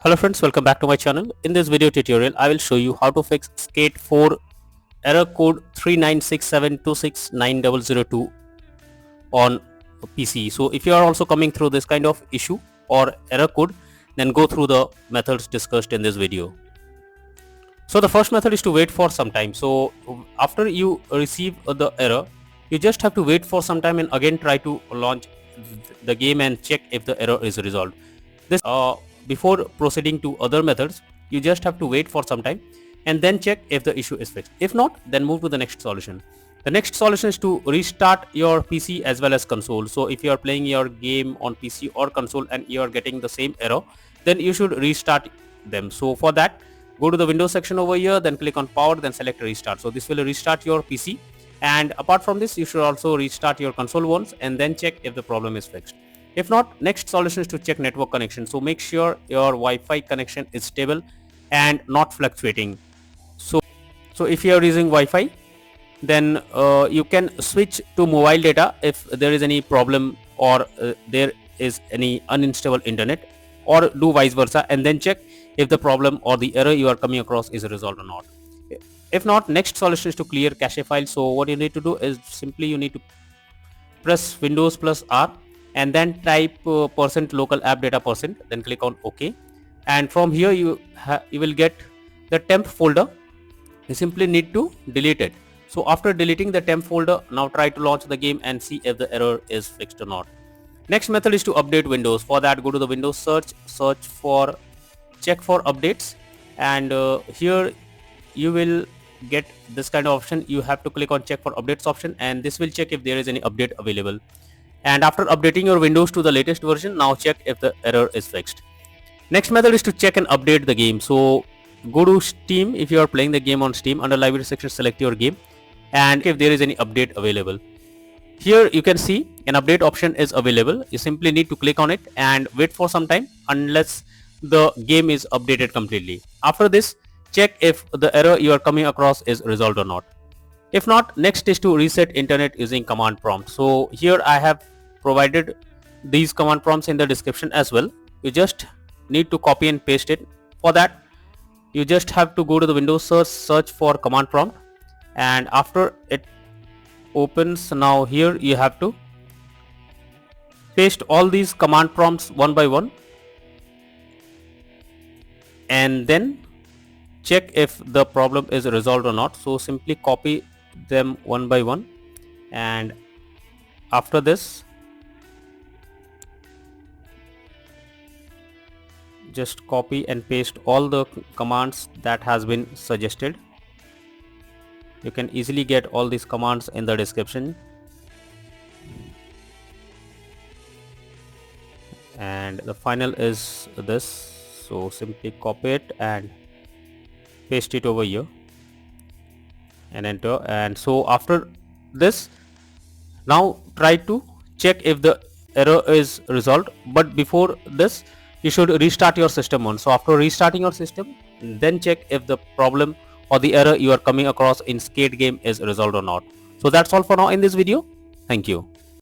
Hello friends, welcome back to my channel. In this video tutorial, I will show you how to fix Skate 4 error code 39672690002 on PC. So if you are also coming through this kind of issue or error code, then go through the methods discussed in this video. So the first method is to wait for some time. So after you receive the error, you just have to wait for some time and again try to launch the game and check if the error is resolved. This before proceeding to other methods, you just have to wait for some time and then check if the issue is fixed. If not, then move to the next solution. The next solution is to restart your PC as well as console. So if you are playing your game on PC or console and you are getting the same error, then you should restart them. So for that, go to the Windows section over here, then click on power, then select restart. So this will restart your PC, and apart from this, you should also restart your console once and then check if the problem is fixed. If not, next solution is to check network connection. So make sure your Wi-Fi connection is stable and not fluctuating. So if you are using Wi-Fi, then you can switch to mobile data if there is any problem or there is any unstable internet, or do vice versa, and then check if the problem or the error you are coming across is resolved or not. If not, next solution is to clear cache file. So what you need to do is simply you need to press Windows plus R and then type %local app data %, then click on OK, and from here you will get the temp folder. You simply need to delete it. So after deleting the temp folder, now try to launch the game and see if the error is fixed or not. Next method is to update Windows. For that, go to the Windows search for check for updates, and here you will get this kind of option. You have to click on check for updates option, and this will check if there is any update available. And after updating your Windows to the latest version, now check if the error is fixed. Next method is to check and update the game. So go to Steam. If you are playing the game on Steam, under library section, select your game and if there is any update available. Here you can see an update option is available. You simply need to click on it and wait for some time unless the game is updated completely. After this, check if the error you are coming across is resolved or not. If not, next is to reset internet using command prompt. So here I have provided these command prompts in the description as well. You just need to copy and paste it. For that, you just have to go to the Windows search for command prompt, and after it opens, now here you have to paste all these command prompts one by one and then check if the problem is resolved or not. So simply copy them one by one, and after this just copy and paste all the commands that has been suggested. You can easily get all these commands in the description, and the final is this. So simply copy it and paste it over here and enter. And so after this, now try to check if the error is resolved, but before this you should restart your system once. So after restarting your system, then check if the problem or the error you are coming across in Skate game is resolved or not. So that's all for now in this video. Thank you.